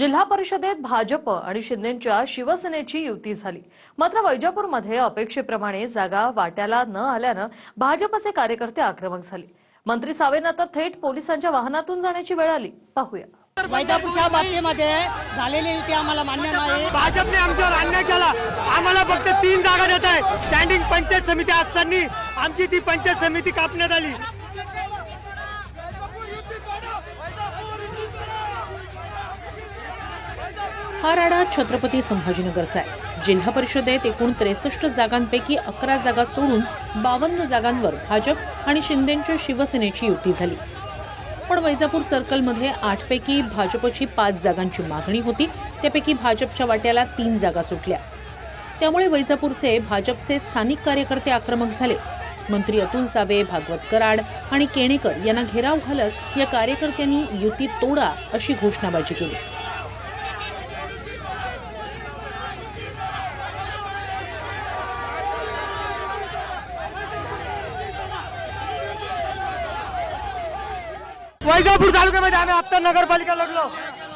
जिल्हा परिषदेत भाजप आणि शिंदेंच्या शिवसेनेची युती झाली। मात्र वैजापूरमध्ये अपेक्षेप्रमाणे जागा वाट्याला न आल्यानं भाजपचे कार्यकर्ते आक्रमक झाले। मंत्री सावेंना तर थेट पोलिसांच्या वाहनातून जाण्याची वेळ आली। पाहूया। वैजापूरच्या बाबतीमध्ये झालेली युती आम्हाला मान्य नाही। भाजपने आमच्यावर अन्याय केला। आम्हाला फक्त 3 जागा देत आहे। स्टँडिंग पंचायत समिती असताना आमची ती पंचायत समिती कापण्यात आली। हा राडा छत्रपती संभाजीनगरचा आहे। जिल्हा परिषदेत एकूण 63 जागांपैकी 11 जागा सोडून 52 जागांवर भाजप आणि शिंदेंच्या शिवसेनेची युती झाली। पण वैजापूर सर्कलमध्ये 8 पैकी भाजपची 5 जागांची मागणी होती, त्यापैकी भाजपच्या वाट्याला 3 जागा सुटल्या। त्यामुळे वैजापूरचे भाजपचे स्थानिक कार्यकर्ते आक्रमक झाले। मंत्री अतुल सावे, भागवत कराड आणि केणेकर यांना घेराव घालत या कार्यकर्त्यांनी युती तोडा अशी घोषणाबाजी केली। वैजापूर तालुक्यामध्ये आम्ही आता नगरपालिका लढलो।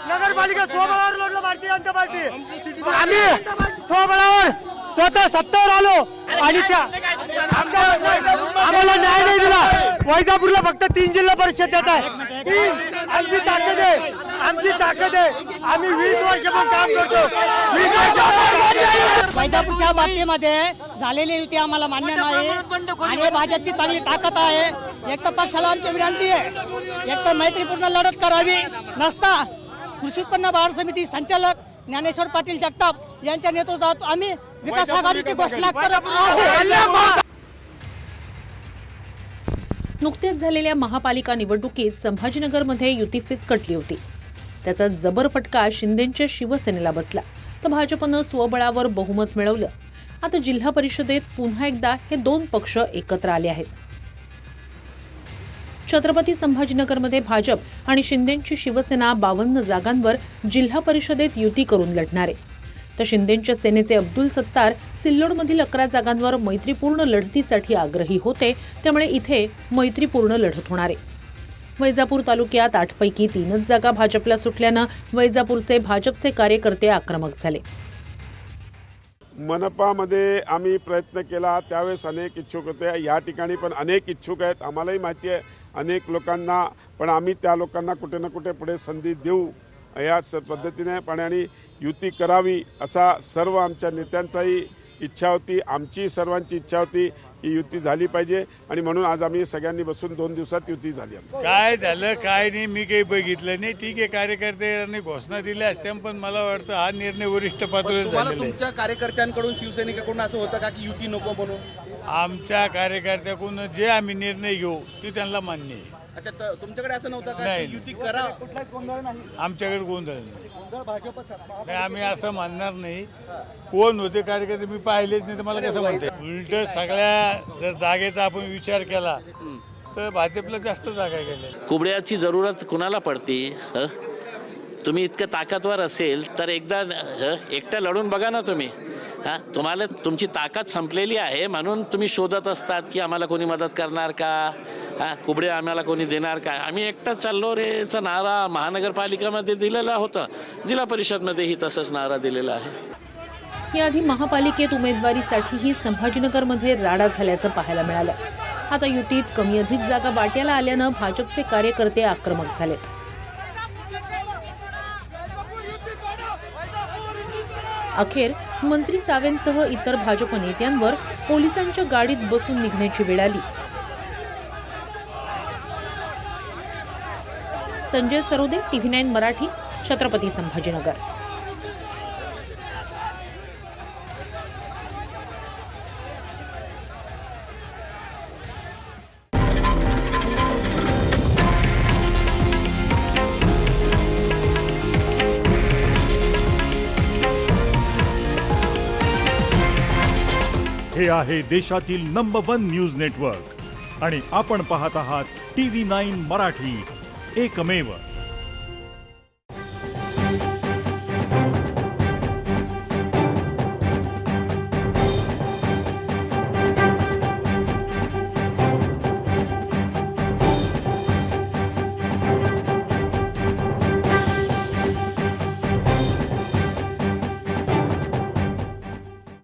नगरपालिका स्वबळावर लढलो। भारतीय जनता पार्टी आम्ही स्वबळावर स्वतः सत्तेवर आलो आणि आम्हाला न्याय नाही दिला। वैजापूरला फक्त 3 जिल्हा परिषद देत आहे। आमची ताकद आहे, आमची ताकद आहे। आम्ही 20 वर्षापासून काम करतो। 20 वर्ष वैजापूरच्या बाबतीमध्ये झालेली युती आम्हाला मान्य नाही आणि भाजपची चांगली ताकद आहे। एक तर पक्षाला आमची विनंती आहे, एक तर मैत्रीपूर्ण लढत करावी, नसता कृषी उत्पन्न बाजार समिती संचालक ज्ञानेश्वर पाटील जगताप यांच्या नेतृत्वात आम्ही विकास आघाडीची घोषणा करत आहोत। नुकत्याच झालेल्या महापालिका निवडणुकीत संभाजीनगरमध्ये युती फिसकटली होती। त्याचा जबर फटका शिंदेंच्या शिवसेनेला बसला, तर भाजपनं स्वबळावर बहुमत मिळवलं। आता जिल्हा परिषदेत पुन्हा एकदा हे 2 पक्ष एकत्र आले आहेत। छत्रपती संभाजीनगरमध्ये भाजप आणि शिंदेंची शिवसेना 52 जागांवर जिल्हा परिषदेत युती करून लढणार आहे, तर शिंदेंच्या सेनेचे अब्दुल सत्तार सिल्लोडमधील 11 जागांवर मैत्रीपूर्ण लढतीसाठी आग्रही होते, त्यामुळे इथे मैत्रीपूर्ण लढत होणार आहे। वैजापूर तालुक्यात 8 पैकी 3च जागा भाजपला सुटल्यानं वैजापूरचे भाजपचे कार्यकर्ते आक्रमक झाले। मनपामध्ये आम्ही प्रयत्न केला, त्यावेळेस अनेक इच्छुक होते। या ठिकाणी पण अनेक इच्छुक आहेत, आम्हालाही माहिती आहे अनेक लोकांना, पण आम्ही त्या लोकांना कुठे ना कुठे पुढे संधी देऊ या पद्धतीने पण आणि युती करावी असा सर्व आमच्या नेत्यांचाही इच्छा होती, आमची सर्वांची इच्छा होती की युती झाली पाहिजे आणि म्हणून आज आम्ही सगळ्यांनी बसून 2 दिवसात युती झाली। काय झालं काय नाही मी काही बघितलं नाही। ठीक आहे, कार्यकर्त्यांनी घोषणा दिल्या असत्या, पण मला वाटतं हा निर्णय वरिष्ठ पातळीवर झालेला आहे। तुमच्या कार्यकर्त्यांकडून शिवसैनिकांकडून असं होतं का की युती नको म्हणून? आमच्या कार्यकर्त्याकडून जे आम्ही निर्णय घेऊ ते त्यांना मान्य आहे। अच्छा, तर तुमच्याकडे असं नव्हतं का नाही, की युती करा? आमच्याकडे गोंधळ नाही, आम्ही असं मानणार नाही। कोण होते कार्यकर्ते मी पाहिलेच नाही, तर मला कसं म्हणते। उलट सगळ्या जर जागेचा आपण विचार केला तर भाजपला जास्त जागा गेल्या। कुबड्याची जरूरत कुणाला पडते? तुम्ही इतकं ताकदवर असेल तर एकदा एकटं लढून बघा ना तुम्ही। तुम्हाला तुमची ताकद संपलेली आहे म्हणून तुम्ही शोधत असतात की आम्हाला कोणी मदत करणार का, कुबडे आम्हाला कोणी देणार का। आम्ही एकटाच चाललो रेचा नारा महानगरपालिकेमध्ये दिलेला होता, जिल्हा परिषदमध्येही तसंच नारा दिलेला आहे। याआधी महापालिकेत उमेदवारीसाठीही संभाजीनगरमध्ये राडा झाल्याचं पाहायला मिळालं। आता युतीत कमी अधिक जागा वाट्याला आल्यानं भाजपचे कार्यकर्ते आक्रमक झाले। अखेर मंत्री सावेंसह इतर भाजप नेत्यांवर पोलिसांच्या गाडीत बसून निघण्याची वेळ आली। संजय सरोदे, TV9 मराठी, छत्रपती संभाजीनगर। हे आहे देशातील नंबर 1 न्यूज नेटवर्क आणि आपण पाहत आहात TV9 मराठी, एकमेव।